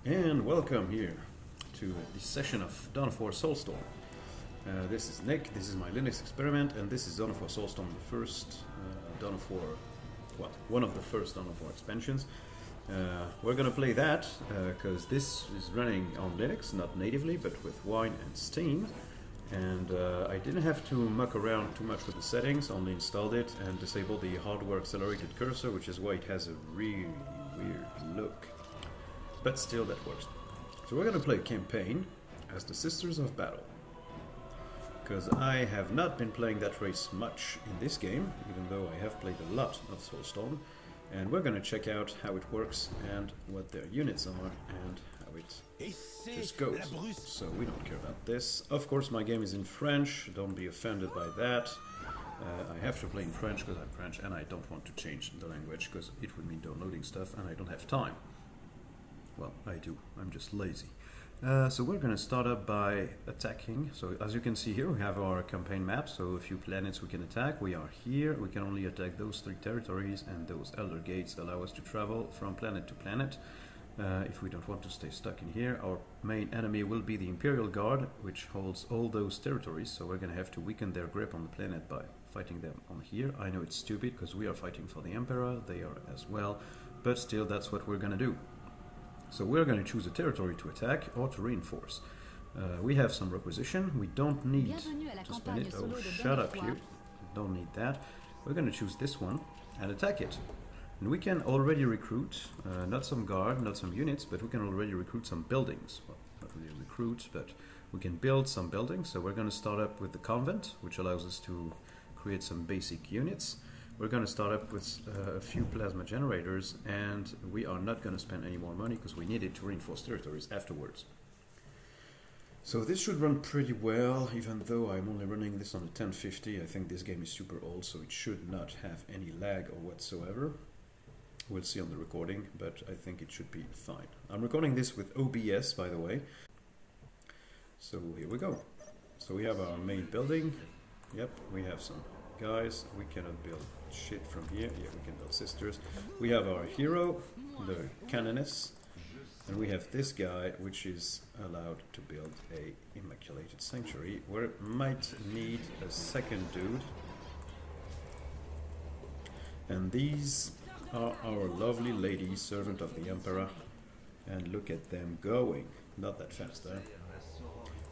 And welcome here to this session of Dawn of War Soulstorm. This is Nick, this is my Linux experiment, and this is Dawn of War Soulstorm, the first Dawn of War, well, one of the first Dawn of War expansions. We're gonna play that, because this is running on Linux, not natively, but with Wine and Steam. And I didn't have to muck around too much with the settings, only installed it and disabled the hardware accelerated cursor, which is why it has a really weird look. But still, that works. So we're going to play a campaign as the Sisters of Battle. Because I have not been playing that race much in this game, even though I have played a lot of Soulstorm. And we're going to check out how it works and what their units are and how it just goes. So we don't care about this. Of course, my game is in French. Don't be offended by that. I have to play in French because I'm French, and I don't want to change the language because it would mean downloading stuff and I don't have time. Well, I do. I'm just lazy. So we're going to start up by attacking. So as you can see here, we have our campaign map. So a few planets we can attack. We are here. We can only attack those 3 territories, and those elder gates allow us to travel from planet to planet. If we don't want to stay stuck in here, our main enemy will be the Imperial Guard, which holds all those territories. So we're going to have to weaken their grip on the planet by fighting them on here. I know it's stupid because we are fighting for the Emperor. They are as well. But still, that's what we're going to do. So we're going to choose a territory to attack or to reinforce. We have some requisition. We don't need to spend it. Oh, shut up you. Don't need that. We're going to choose this one and attack it. And we can already recruit, not some guard, not some units, but we can already recruit some buildings. Well, not really recruit, but we can build some buildings. So we're going to start up with the convent, which allows us to create some basic units. We're going to start up with a few plasma generators, and we are not going to spend any more money because we need it to reinforce territories afterwards. So this should run pretty well, even though I'm only running this on a 1050. I think this game is super old, so it should not have any lag or whatsoever. We'll see on the recording, but I think it should be fine. I'm recording this with OBS, by the way. So here we go. So we have our main building. Yep, we have some guys. We cannot build shit from here. Yeah, we can build sisters. We have our hero, the canoness, and we have this guy, which is allowed to build a immaculated sanctuary, where it might need a second dude. And these are our lovely ladies, servant of the Emperor, and look at them going. Not that fast, eh?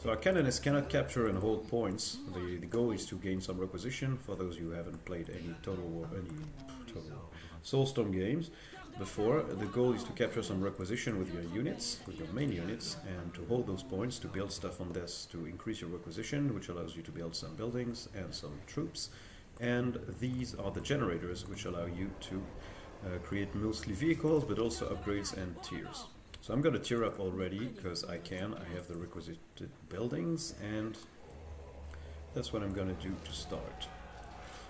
So our canoness cannot capture and hold points. The goal is to gain some requisition. For those who haven't played any Total Soulstorm games before, the goal is to capture some requisition with your units, with your main units, and to hold those points to build stuff on this to increase your requisition, which allows you to build some buildings and some troops. And these are the generators, which allow you to create mostly vehicles, but also upgrades and tiers. So I'm going to tier up already, because I can. I have the requisite buildings, and that's what I'm going to do to start.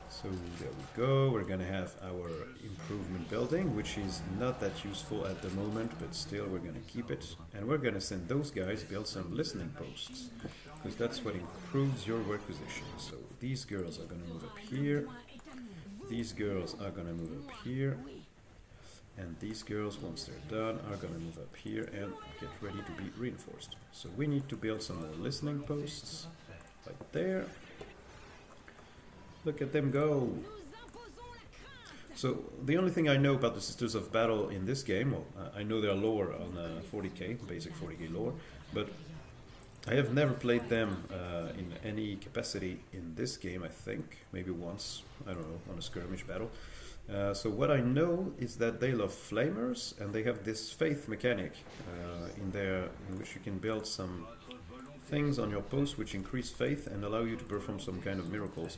So there we go. We're going to have our improvement building, which is not that useful at the moment, but still we're going to keep it. And we're going to send those guys build some listening posts, because that's what improves your requisition. So these girls are going to move up here. These girls are going to move up here. And these girls, once they're done, are going to move up here and get ready to be reinforced. So we need to build some more listening posts, right there. Look at them go! So the only thing I know about the Sisters of Battle in this game, well, I know they're lower on 40k, basic 40k lore, but I have never played them in any capacity in this game, I think. Maybe once, I don't know, on a skirmish battle. So what I know is that they love flamers, and they have this faith mechanic in which you can build some things on your post which increase faith and allow you to perform some kind of miracles.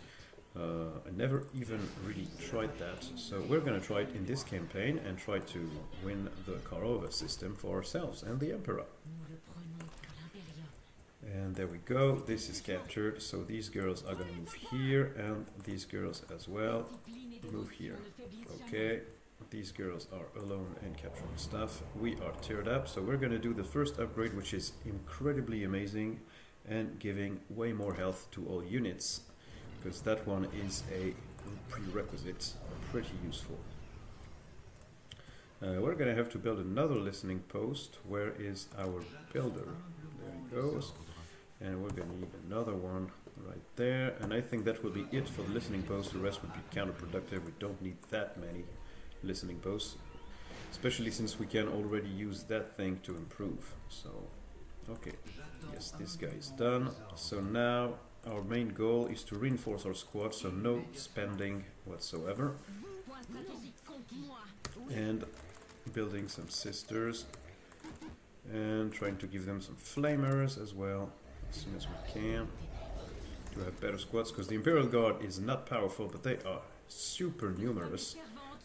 I never even really tried that, so we're going to try it in this campaign and try to win the Karova system for ourselves and the Emperor. And there we go, this is captured, so these girls are going to move here, and these girls as well move here. Okay, these girls are alone and capturing stuff. We are tiered up, so we're going to do the first upgrade, which is incredibly amazing and giving way more health to all units, because that one is a prerequisite, pretty useful. We're gonna have to build another listening post. Where is our builder? There he goes. And we're gonna need another one right there. And I think that will be it for the listening post. The rest would be counterproductive. We don't need that many listening posts, especially since we can already use that thing to improve. So, okay, yes, this guy is done. So now our main goal is to reinforce our squad, so no spending whatsoever. And building some sisters and trying to give them some flamers as well as soon as we can to have better squads, because the Imperial Guard is not powerful, but they are super numerous.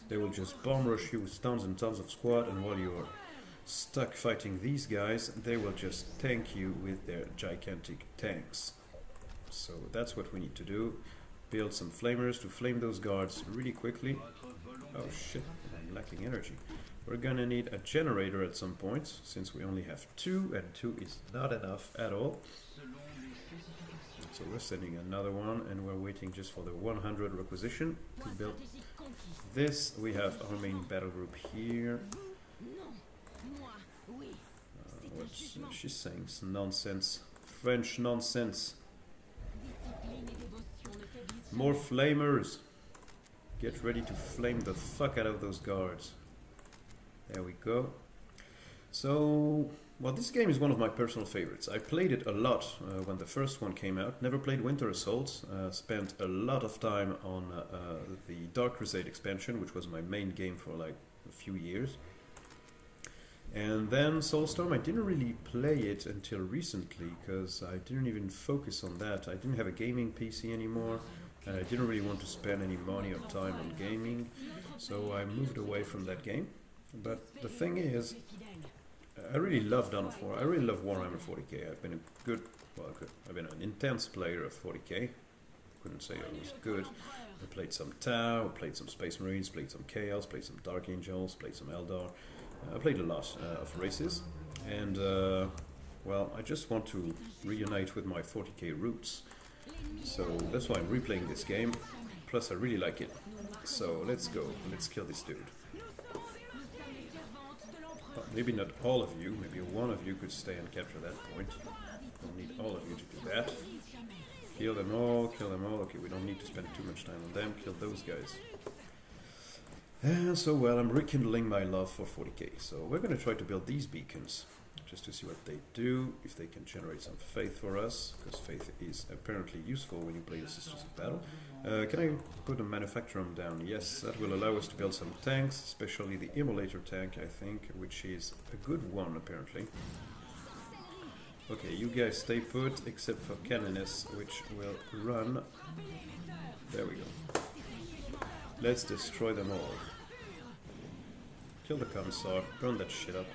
They will just bomb rush you with tons and tons of squad, and while you're stuck fighting these guys, they will just tank you with their gigantic tanks. So that's what we need to do. Build some flamers to flame those guards really quickly. Oh shit, I'm lacking energy. We're gonna need a generator at some point, since we only have 2, and 2 is not enough at all. So we're sending another one, and we're waiting just for the 100 requisition to build this. We have our main battle group here. What's she's saying? Some nonsense. French nonsense. More flamers. Get ready to flame the fuck out of those guards. There we go. So, well, this game is one of my personal favorites. I played it a lot when the first one came out. Never played Winter Assault. Spent a lot of time on the Dark Crusade expansion, which was my main game for like a few years. And then Soulstorm, I didn't really play it until recently, because I didn't even focus on that. I didn't have a gaming PC anymore, and I didn't really want to spend any money or time on gaming, so I moved away from that game. But the thing is, I really love Dawn of War. I really love Warhammer 40k. I've been I've been an intense player of 40k. Couldn't say I was good. I played some Tau, played some Space Marines, played some Chaos, played some Dark Angels, played some Eldar. I played a lot of races, and well, I just want to reunite with my 40k roots. So that's why I'm replaying this game. Plus, I really like it. So let's go. Let's kill this dude. Maybe not all of you, maybe one of you could stay and capture that point. Don't need all of you to do that. Kill them all, kill them all. Okay, we don't need to spend too much time on them. Kill those guys. And so, well, I'm rekindling my love for 40k. So we're going to try to build these beacons, just to see what they do, if they can generate some faith for us, because faith is apparently useful when you play the Sisters of Battle. Can I put a manufacturum down? Yes, that will allow us to build some tanks, especially the immolator tank, I think, which is a good one, apparently. Okay, you guys stay put, except for Canoness, which will run. There we go. Let's destroy them all. Kill the Commissar, burn that shit up.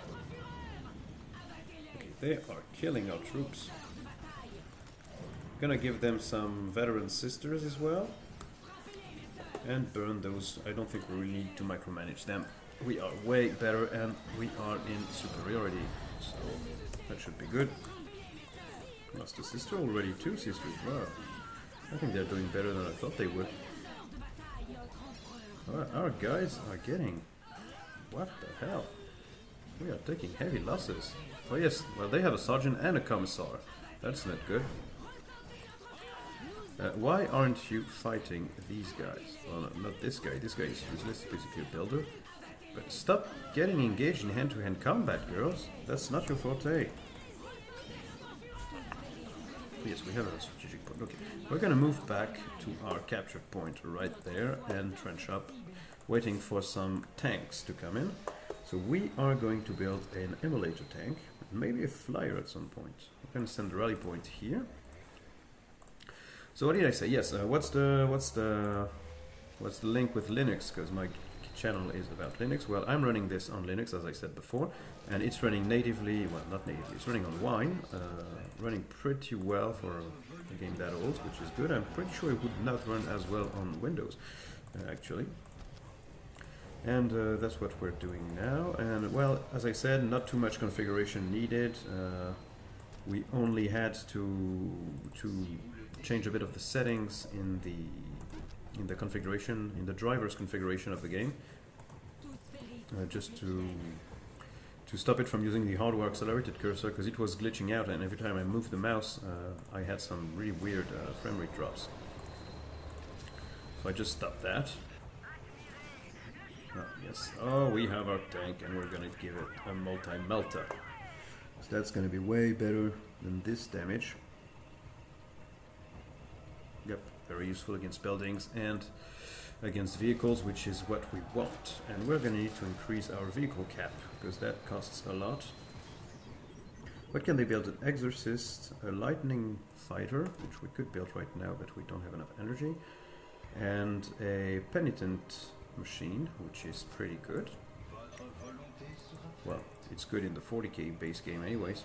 Okay, they are killing our troops. Gonna give them some veteran sisters as well. And burn those. I don't think we really need to micromanage them. We are way better and we are in superiority. So that should be good. Lost a sister already, 2 sisters, wow. I think they're doing better than I thought they would. Our guys are getting... What the hell? We are taking heavy losses. Oh yes, well they have a sergeant and a commissar. That's not good. Why aren't you fighting these guys? Well, no, not this guy. This guy is useless, basically a builder. But stop getting engaged in hand-to-hand combat, girls. That's not your forte. Yes, we have a strategic point. Okay, we're gonna move back to our capture point right there and trench up, waiting for some tanks to come in. So we are going to build an immolator tank, maybe a flyer at some point. We're gonna send the rally point here. So what did I say? Yes, what's the link with Linux? Because my channel is about Linux. Well, I'm running this on Linux, as I said before, and it's running natively. Well, not natively. It's running on Wine, running pretty well for a game that old, which is good. I'm pretty sure it would not run as well on Windows, actually. And that's what we're doing now. And well, as I said, not too much configuration needed. We only had to change a bit of the settings in the configuration, in the driver's configuration of the game. just to stop it from using the hardware accelerated cursor, because it was glitching out, and every time I moved the mouse I had some really weird frame rate drops. So I just stopped that. Oh, yes. Oh, we have our tank, and we're gonna give it a multi-melter. So that's gonna be way better than this damage. Yep, very useful against buildings and against vehicles, which is what we want. And we're gonna need to increase our vehicle cap, because that costs a lot. What can they build? An exorcist, a lightning fighter, which we could build right now, but we don't have enough energy, and a penitent machine, which is pretty good. Well, it's good in the 40k base game anyways.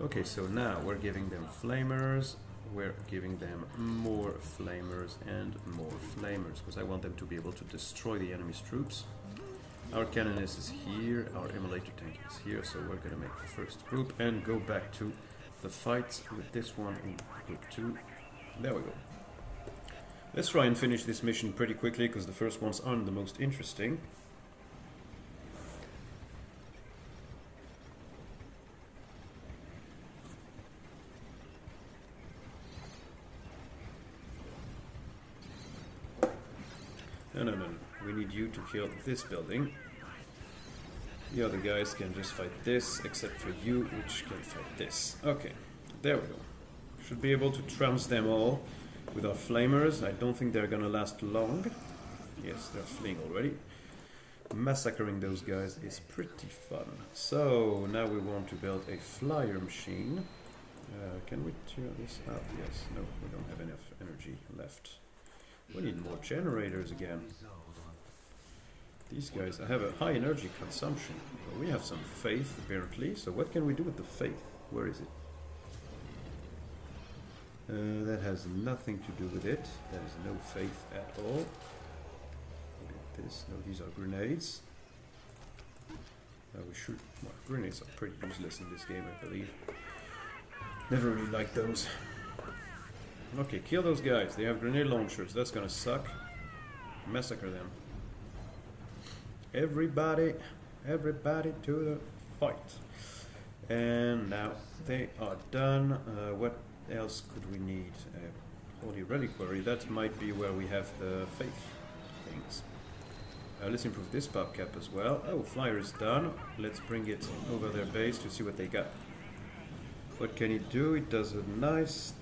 Okay, so now we're giving them flamers, we're giving them more flamers and more flamers, because I want them to be able to destroy the enemy's troops. Our canoness is here, our emulator tank is here, so we're gonna make the first group and go back to the fight with this one in group 2. There we go. Let's try and finish this mission pretty quickly, because the first ones aren't the most interesting. No. We need you to kill this building. The other guys can just fight this, except for you, which can fight this. Okay, there we go. Should be able to trounce them all with our flamers. I don't think they're gonna last long. Yes, they're fleeing already. Massacring those guys is pretty fun. So, now we want to build a flyer machine. Can we tear this up? Yes, no, we don't have enough energy left. We need more generators again. These guys have a high energy consumption. Well, we have some faith, apparently. So what can we do with the faith? Where is it? That has nothing to do with it. There is no faith at all. Look at this. No, these are grenades. We should... Well, grenades are pretty useless in this game, I believe. Never really liked those. Okay, kill those guys. They have grenade launchers. That's gonna suck. Massacre them. Everybody to the fight. And now they are done. What else could we need? Holy Reliquary. That might be where we have the faith things. Let's improve this pop cap as well. Oh, flyer is done. Let's bring it over their base to see what they got. What can it do? It does a nice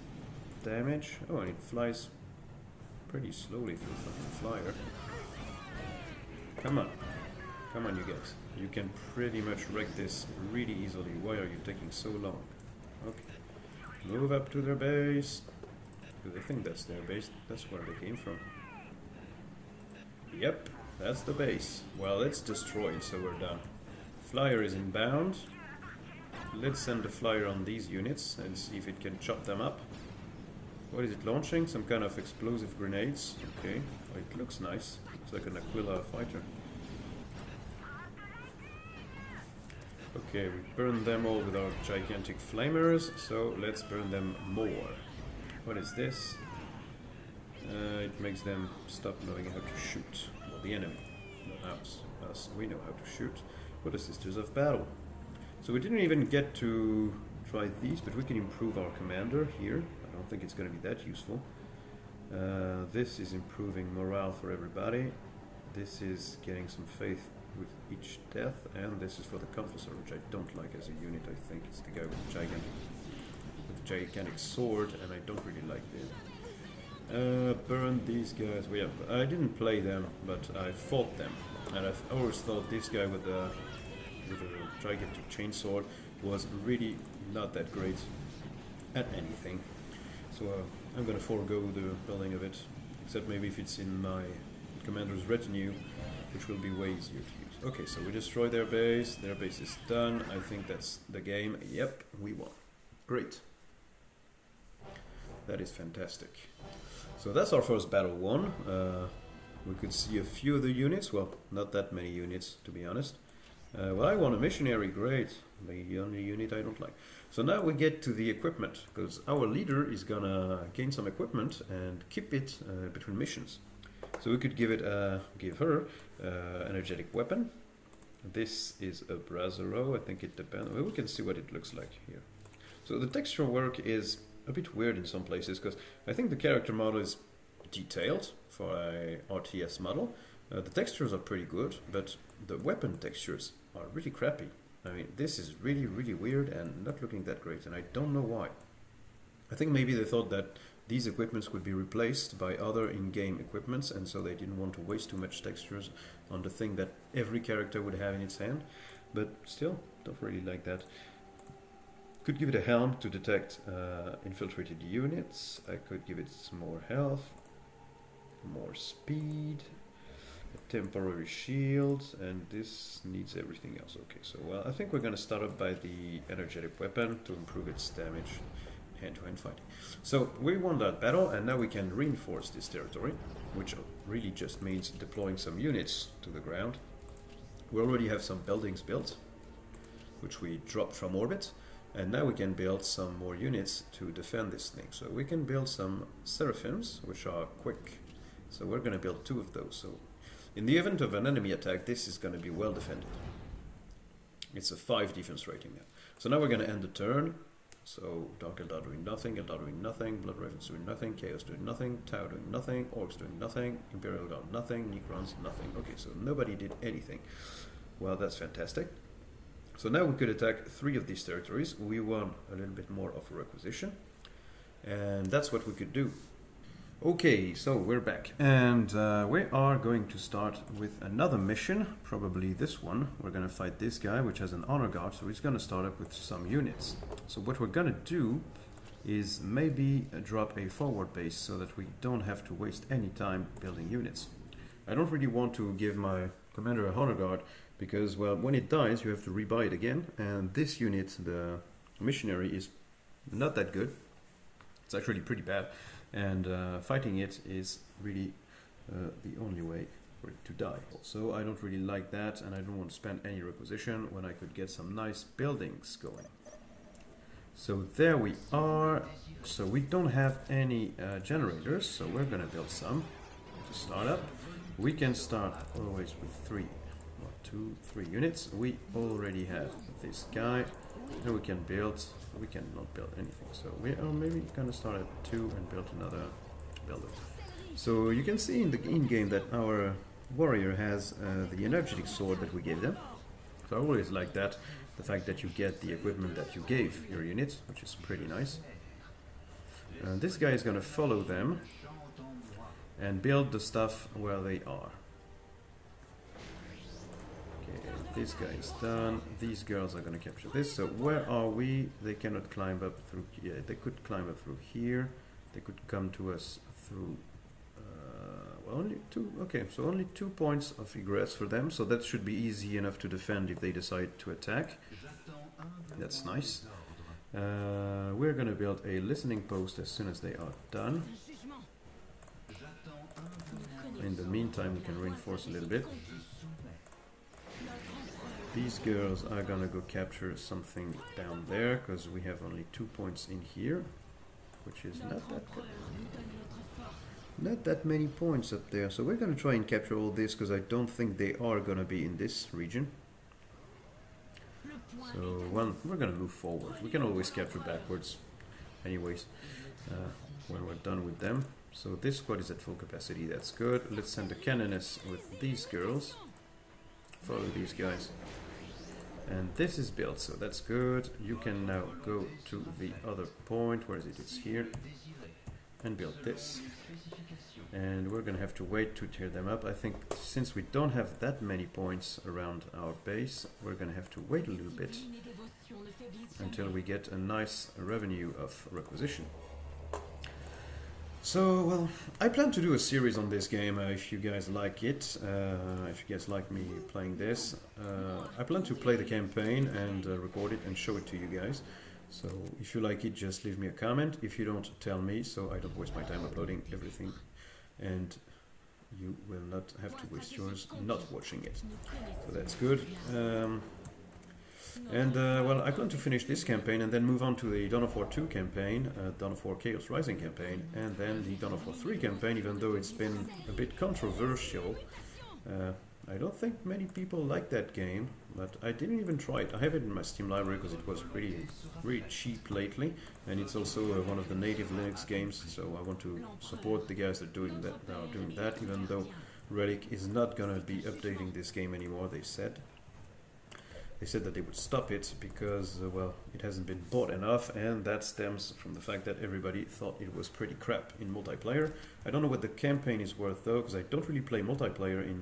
damage. Oh, and it flies pretty slowly through the fucking flyer. Come on. Come on, you guys. You can pretty much wreck this really easily. Why are you taking so long? Okay. Move up to their base. Do they think that's their base? That's where they came from. Yep, that's the base. Well, let's destroy it so we're done. Flyer is inbound. Let's send the flyer on these units and see if it can chop them up. What is it launching? Some kind of explosive grenades. Okay, oh, it looks nice. It's like an Aquila fighter. Okay, we burned them all with our gigantic flamers, so let's burn them more. What is this? It makes them stop knowing how to shoot. Well, the enemy, not us. Us, we know how to shoot. What are Sisters of Battle? So we didn't even get to try these, but we can improve our commander here. I don't think it's going to be that useful. This is improving morale for everybody. This is getting some faith with each death, and this is for the Confessor, which I don't like as a unit. I think it's the guy with the gigantic sword, and I don't really like it. Burn these guys. I didn't play them, but I fought them, and I've always thought this guy with a gigantic chainsword was really not that great at anything. So I'm gonna forego the building of it, except maybe if it's in my commander's retinue, which will be way easier to use. Okay, so we destroy their base is done. I think that's the game. Yep, we won. Great. That is fantastic. So that's our first battle won. We could see a few of the units, well, not that many units to be honest. Well, I won a missionary, great. The only unit I don't like. So now we get to the equipment, because our leader is gonna gain some equipment and keep it between missions. So we could give her energetic weapon. This is a Brazzero, I think it depends. Well, we can see what it looks like here. So the texture work is a bit weird in some places, because I think the character model is detailed for a RTS model. The textures are pretty good, but the weapon textures are really crappy. I mean, this is really, really weird and not looking that great, and I don't know why. I think maybe they thought that these equipments would be replaced by other in-game equipments, and so they didn't want to waste too much textures on the thing that every character would have in its hand. But still, don't really like that. Could give it a helm to detect infiltrated units. I could give it some more health, more speed, a temporary shield, and this needs everything else. Okay, so well, I think we're going to start up by the energetic weapon to improve its damage. Hand-to-hand fighting. So we won that battle, and now we can reinforce this territory, which really just means deploying some units to the ground. We already have some buildings built, which we dropped from orbit, and now we can build some more units to defend this thing. So we can build some seraphims, which are quick. So we're going to build 2 of those. So in the event of an enemy attack, this is going to be well defended. It's a 5 defense rating now. So now we're going to end the turn. So Dark Eldar doing nothing, Eldar doing nothing, Blood Ravens doing nothing, Chaos doing nothing, Tau doing nothing, Orcs doing nothing, Imperial Guard nothing, Necrons nothing. Okay, so nobody did anything. Well, that's fantastic. So now we could attack 3 of these territories. We won a little bit more of a requisition, and that's what we could do. Okay, so we're back, and we are going to start with another mission, probably this one. We're going to fight this guy, which has an honor guard, so he's going to start up with some units. So what we're going to do is maybe drop a forward base so that we don't have to waste any time building units. I don't really want to give my commander a honor guard, because, well, when it dies, you have to rebuy it again, and this unit, the missionary, is not that good. It's actually pretty bad. And fighting it is really the only way for it to die. So I don't really like that, and I don't want to spend any requisition when I could get some nice buildings going. So there we are. So we don't have any generators, so we're going to build some to start up. We can start always with 3 units. We already have this guy, and we can build. We cannot build anything, so we are maybe gonna start at 2 and build another builder. So you can see in the in-game that our warrior has the energetic sword that we gave them. So I always like that, the fact that you get the equipment that you gave your units, which is pretty nice. This guy is gonna follow them and build the stuff where they are. This guy is done. These girls are going to capture this. So where are we? They cannot climb up through. Yeah, they could climb up through here. They could come to us through. Well, only 2. Okay, so only 2 points of egress for them. So that should be easy enough to defend if they decide to attack. That's nice. We're going to build a listening post as soon as they are done. In the meantime, we can reinforce a little bit. These girls are gonna go capture something down there, because we have only 2 points in here, which is not that good. Not that many points up there, so we're gonna try and capture all this, because I don't think they are gonna be in this region. So, well, we're gonna move forward. We can always capture backwards anyways, when we're done with them. So this squad is at full capacity, that's good. Let's send the cannoness with these girls. Follow these guys. And this is built, so that's good. You can now go to the other point. Where is it? It's here. And build this. And we're gonna have to wait to tear them up. I think since we don't have that many points around our base, we're gonna have to wait a little bit until we get a nice revenue of requisition. So, well, I plan to do a series on this game if you guys like it, if you guys like me playing this. I plan to play the campaign and record it and show it to you guys. So, if you like it, just leave me a comment. If you don't, tell me, so I don't waste my time uploading everything. And you will not have to waste yours not watching it. So that's good. And well, I plan to finish this campaign and then move on to the Dawn of War 2 campaign, Dawn of War Chaos Rising campaign, and then the Dawn of War 3 campaign, even though it's been a bit controversial. I don't think many people like that game, but I didn't even try it. I have it in my Steam library because it was really cheap lately, and it's also one of the native Linux games, so I want to support the guys that are doing that, even though Relic is not gonna be updating this game anymore, they said. They said that they would stop it because, well, it hasn't been bought enough, and that stems from the fact that everybody thought it was pretty crap in multiplayer. I don't know what the campaign is worth though, because I don't really play multiplayer in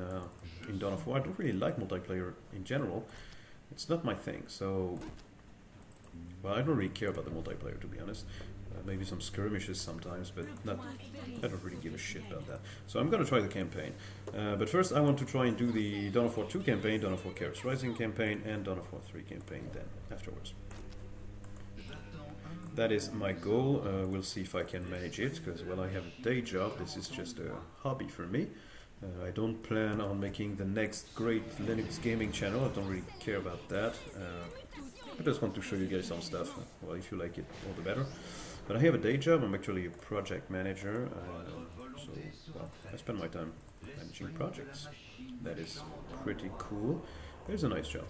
Dawn of War. I don't really like multiplayer in general. It's not my thing, so... Well, I don't really care about the multiplayer, to be honest. Maybe some skirmishes sometimes, but I don't really give a shit about that. So I'm gonna try the campaign. But first I want to try and do the Dawn of War 2 campaign, Dawn of War Chaos Rising campaign, and Dawn of War 3 campaign then, afterwards. That is my goal. We'll see if I can manage it, because, well, I have a day job. This is just a hobby for me. I don't plan on making the next great Linux gaming channel. I don't really care about that. I just want to show you guys some stuff. Well, if you like it, all the better. But I have a day job. I'm actually a project manager. So, well, I spend my time managing projects. That is pretty cool. It's a nice job.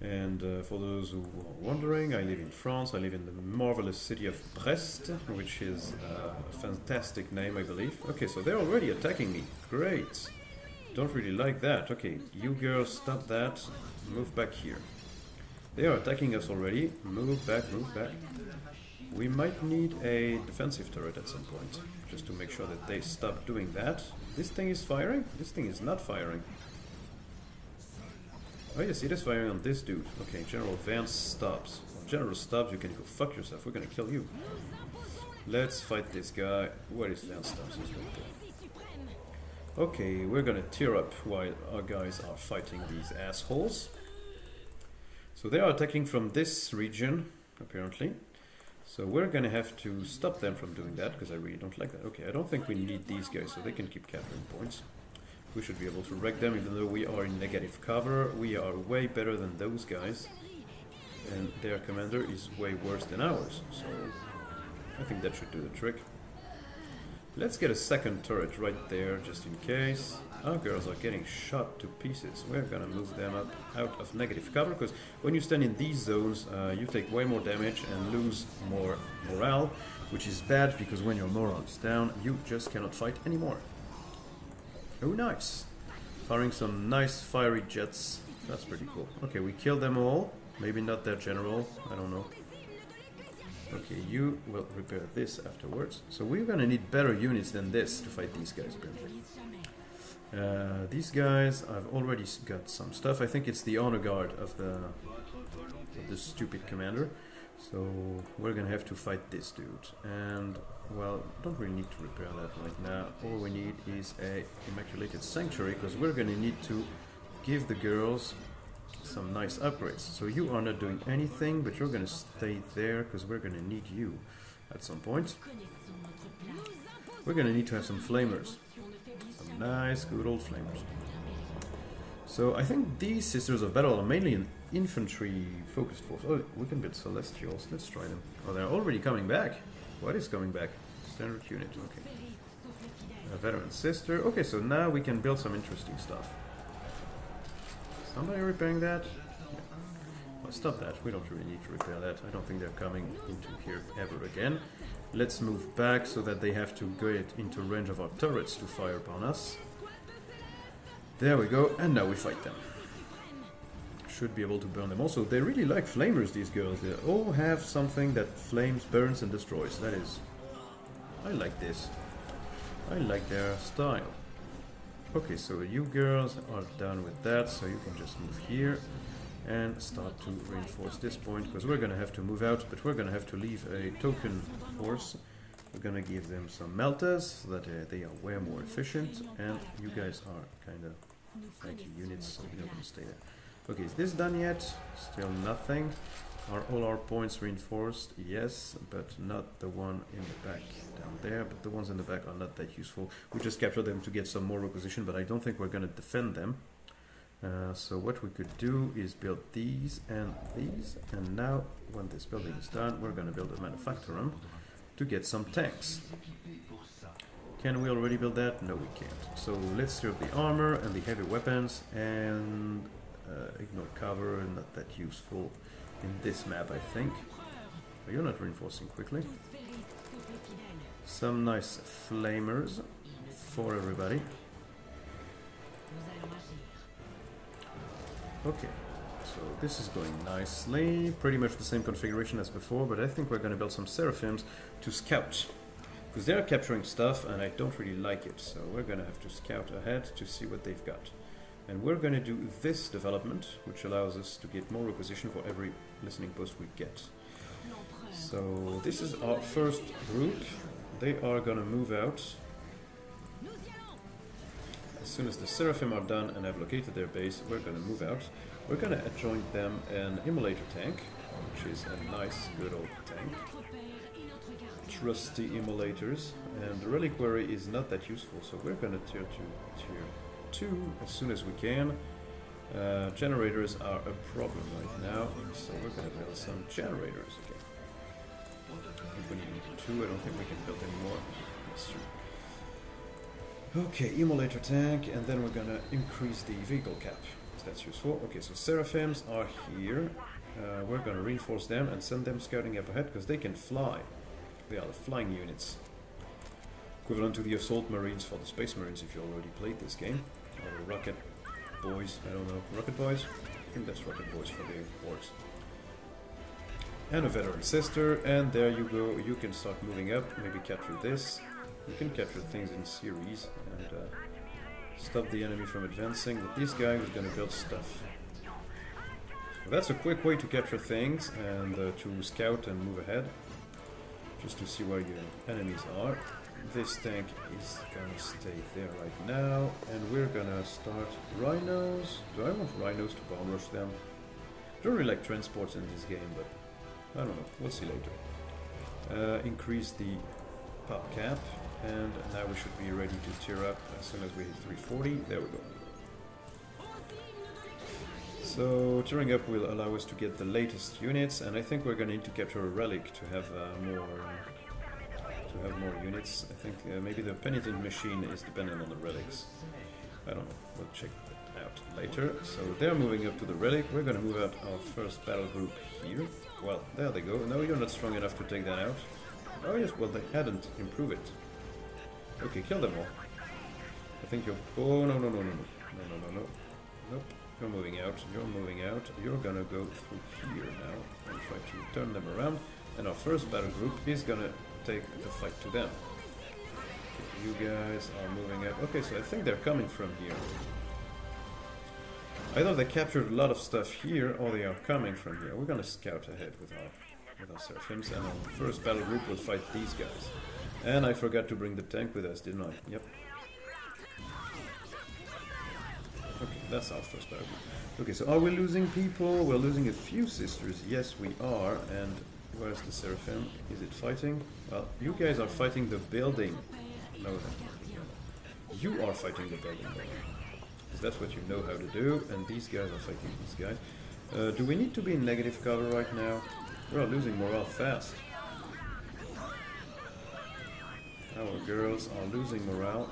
And for those who are wondering, I live in France. I live in the marvelous city of Brest, which is a fantastic name, I believe. Okay, so they're already attacking me. Great. Don't really like that. Okay, you girls, stop that. Move back here. They are attacking us already. Move back, move back. We might need a defensive turret at some point, just to make sure that they stop doing that. This thing is firing? This thing is not firing. Oh yes, it is firing on this dude. Okay, General Vance stops. Well, General stops, you can go fuck yourself. We're gonna kill you. Let's fight this guy. Where is Vance stops? He's right there. Okay, we're gonna tear up while our guys are fighting these assholes. So they are attacking from this region, apparently. So we're gonna have to stop them from doing that, because I really don't like that. Okay, I don't think we need these guys, so they can keep capturing points. We should be able to wreck them, even though we are in negative cover. We are way better than those guys. And their commander is way worse than ours, so I think that should do the trick. Let's get a second turret right there, just in case. Our girls are getting shot to pieces. We're gonna move them up out of negative cover, because when you stand in these zones, you take way more damage and lose more morale, which is bad, because when your morale is down, you just cannot fight anymore. Oh, nice. Firing some nice fiery jets. That's pretty cool. Okay, we killed them all. Maybe not their general. I don't know. Okay, you will repair this afterwards. So we're gonna need better units than this to fight these guys, apparently. These guys, I've already got some stuff. I think it's the honor guard of the stupid commander. So we're gonna have to fight this dude. And, well, don't really need to repair that right now. All we need is a Immaculated Sanctuary, because we're gonna need to give the girls some nice upgrades. So you are not doing anything, but you're gonna stay there, because we're gonna need you at some point. We're gonna need to have some flamers. Some nice, good old flamers. So I think these Sisters of Battle are mainly an infantry-focused force. Oh, we can build Celestials. Let's try them. Oh, they're already coming back. What is coming back? Standard unit, okay. A veteran sister. Okay, so now we can build some interesting stuff. Somebody repairing that? Yeah. Well, stop that. We don't really need to repair that. I don't think they're coming into here ever again. Let's move back so that they have to get into range of our turrets to fire upon us. There we go, and now we fight them. Should be able to burn them. Also, they really like flamers, these girls. They all have something that flames, burns, and destroys. That is... I like this. I like their style. Okay, so you girls are done with that, so you can just move here and start to reinforce this point, because we're gonna have to move out, but we're gonna have to leave a token force. We're gonna give them some meltas, so that they are way more efficient, and you guys are kind of like units, so you're not gonna stay there. Okay, is this done yet? Still nothing. Are all our points reinforced? Yes, but not the one in the back down there. But the ones in the back are not that useful. We just captured them to get some more requisition, but I don't think we're going to defend them. So what we could do is build these, and now when this building is done, we're going to build a manufactorum to get some tanks. Can we already build that? No, we can't. So let's strip the armor and the heavy weapons and ignore cover, and not that useful in this map, I think. Oh, you're not reinforcing quickly. Some nice flamers for everybody. Okay, so this is going nicely. Pretty much the same configuration as before, but I think we're going to build some seraphims to scout. Because they're capturing stuff and I don't really like it, so we're going to have to scout ahead to see what they've got. And we're going to do this development, which allows us to get more requisition for every listening post we get. So this is our first group. They are going to move out. As soon as the Seraphim are done and have located their base, we're going to move out. We're going to adjoin them an immolator tank, which is a nice, good old tank. Trusty immolators. And the reliquary is not that useful, so we're going to tier to tier 2 as soon as we can. Generators are a problem right now, so we're going to build some generators again. I think we need 2, I don't think we can build any more. That's true. Okay, immolator tank, and then we're gonna increase the vehicle cap. So that's useful. Okay, so seraphims are here. We're gonna reinforce them and send them scouting up ahead because they can fly. They are the flying units. Equivalent to the assault marines for the space marines if you already played this game. Or rocket boys, I don't know. Rocket boys? I think that's rocket boys for the wars. And a veteran sister, and there you go. You can start moving up, maybe capture this. You can capture things in series and stop the enemy from advancing, but this guy is going to build stuff. So that's a quick way to capture things and to scout and move ahead, just to see where your enemies are. This tank is going to stay there right now, and we're going to start rhinos. Do I want rhinos to bomb rush them? I don't really like transports in this game, but I don't know, we'll see later. Increase the pop cap. And now we should be ready to tier up as soon as we hit 340. There we go. So tiering up will allow us to get the latest units, and I think we're going to need to capture a relic to have more units. I think maybe the penitent machine is dependent on the relics. I don't know. We'll check that out later. So they're moving up to the relic. We're going to move out our first battle group here. Well, there they go. No, you're not strong enough to take that out. Oh yes, well they hadn't improved it. Okay, kill them all. I think you're... Oh, no. Nope. You're moving out. You're gonna go through here now and try to turn them around. And our first battle group is gonna take the fight to them. Okay, you guys are moving out. Okay, so I think they're coming from here. Either they captured a lot of stuff here, or they are coming from here. We're gonna scout ahead with our seraphims, and our first battle group will fight these guys. And I forgot to bring the tank with us, didn't I? Yep. Okay, that's our first battle. Okay, so are we losing people? We're losing a few sisters. Yes, we are. And where's the Seraphim? Is it fighting? Well, you guys are fighting the building. No, you are fighting the building. Because that's what you know how to do. And these guys are fighting these guys. Do we need to be in negative cover right now? We're losing morale fast. Our girls are losing morale.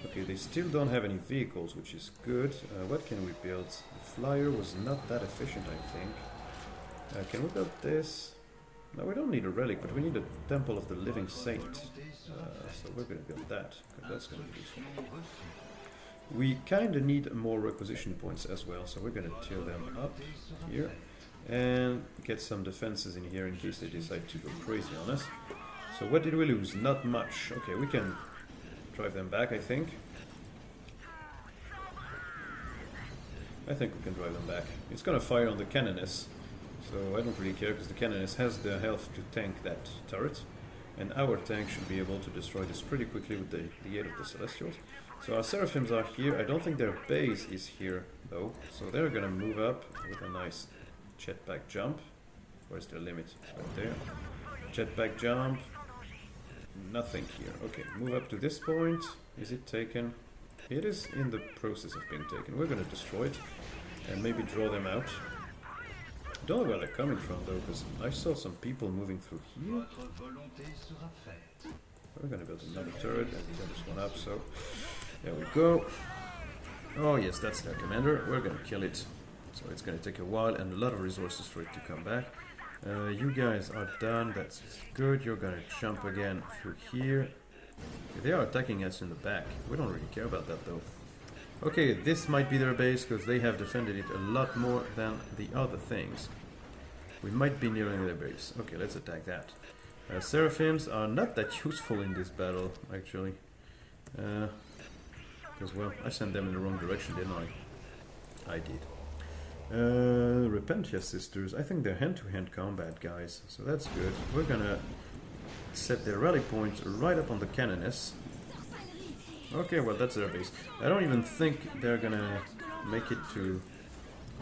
Okay, they still don't have any vehicles, which is good. What can we build? The flyer was not that efficient, I think. Can we build this? No, we don't need a relic, but we need a Temple of the Living Saint. So we're going to build that, because that's going to be useful. We kind of need more requisition points as well, so we're going to tier them up here. And get some defenses in here in case they decide to go crazy on us. So what did we lose? Not much. Okay, we can drive them back, I think. I think we can drive them back. It's gonna fire on the Canoness, so I don't really care because the Canoness has the health to tank that turret. And our tank should be able to destroy this pretty quickly with the aid of the Celestials. So our Seraphims are here. I don't think their base is here though. So they're gonna move up with a nice jetpack jump. Where's their limit? It's right there. Jetpack jump. Nothing here. Okay, move up to this point. Is it taken? It is in the process of being taken. We're gonna destroy it and maybe draw them out. Don't know where they're coming from though, because I saw some people moving through here. We're gonna build another turret and tear this one up, so there we go. Oh yes, that's their commander. We're gonna kill it. So it's gonna take a while and a lot of resources for it to come back. You guys are done, that's good. You're gonna jump again through here. They are attacking us in the back. We don't really care about that though. Okay, this might be their base because they have defended it a lot more than the other things. We might be nearing their base. Okay, let's attack that. Seraphims are not that useful in this battle, actually. Because, well, I sent them in the wrong direction, didn't I? I did. Repentia Sisters, I think they're hand-to-hand combat guys, so that's good. We're gonna set their rally points right up on the Canoness. Okay, well that's their base. I don't even think they're gonna make it to...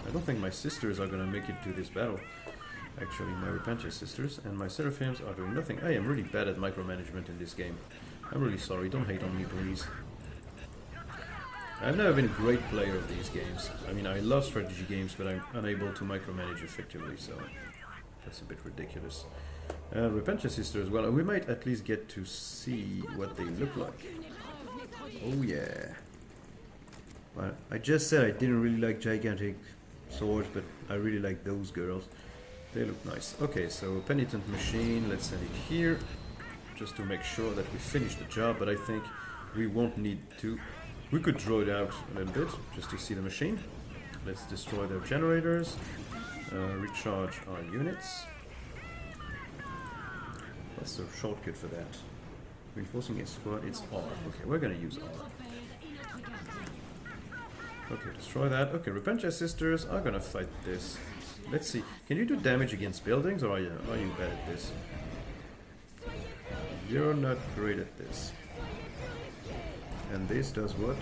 I don't think my sisters are gonna make it to this battle. Actually, my Repentia Sisters and my Seraphims are doing nothing. I am really bad at micromanagement in this game. I'm really sorry, don't hate on me please. I've never been a great player of these games. I mean, I love strategy games, but I'm unable to micromanage effectively, so that's a bit ridiculous. Repentia Sisters, well, we might at least get to see what they look like. Oh yeah. Well, I just said I didn't really like gigantic swords, but I really like those girls. They look nice. Okay, so Penitent Machine, let's send it here, just to make sure that we finish the job, but I think we won't need to. We could draw it out a little bit, just to see the machine. Let's destroy their generators, recharge our units. What's the shortcut for that? Reinforcing a squad, it's R. Okay, we're gonna use R. Okay, destroy that. Okay, Repentia Sisters are gonna fight this. Let's see. Can you do damage against buildings, or are you bad at this? You're not great at this. And this does what?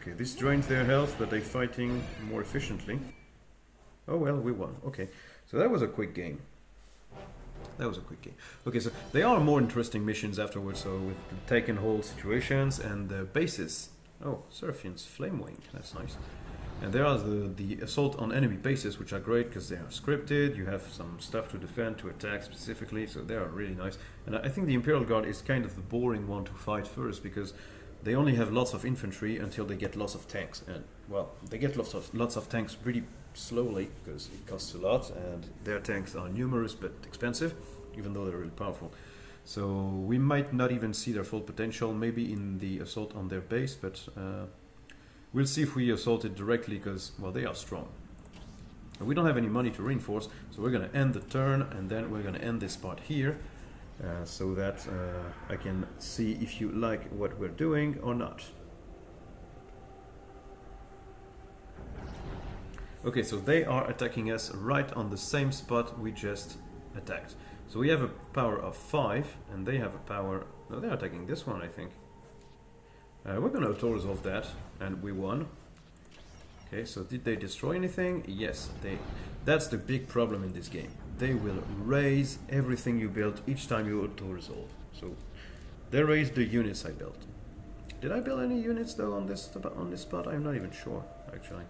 Okay, this drains their health, but they're fighting more efficiently. Oh well, we won. Okay, so that was a quick game. That was a quick game. Okay, so there are more interesting missions afterwards, so with the take and hold situations and the bases. Oh, Seraphian's Flame Wing, that's nice. And there are the assault on enemy bases, which are great because they are scripted, you have some stuff to defend, to attack specifically, so they are really nice. And I think the Imperial Guard is kind of the boring one to fight first, because they only have lots of infantry until they get lots of tanks. And, well, they get lots of tanks pretty slowly, because it costs a lot, and their tanks are numerous but expensive, even though they're really powerful. So we might not even see their full potential, maybe in the assault on their base, but we'll see if we assault it directly, because, well, they are strong. And we don't have any money to reinforce, so we're going to end the turn, and then we're going to end this part here, so that I can see if you like what we're doing or not. Okay, so they are attacking us right on the same spot we just attacked. So we have a power of 5, and they have a power... No, they're attacking this one, I think. We're going to auto-resolve that, and we won. Okay, so did they destroy anything? Yes, they. That's the big problem in this game. They will raise everything you build each time you auto-resolve. So they raised the units I built. Did I build any units though on this spot? I'm not even sure, actually.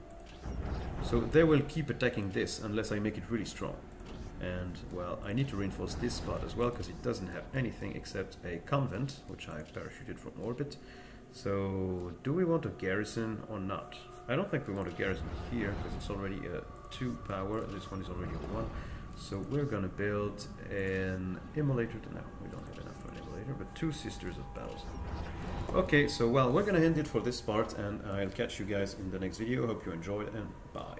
So they will keep attacking this unless I make it really strong. And, well, I need to reinforce this spot as well, because it doesn't have anything except a convent, which I parachuted from orbit. So, do we want a garrison or not? I don't think we want a garrison here, because it's already a 2 power, this one is already a 1. So we're gonna build an immolator. No, we don't have enough for an immolator, but 2 Sisters of Battle. Okay, so, well, we're gonna end it for this part, and I'll catch you guys in the next video. Hope you enjoyed, and bye.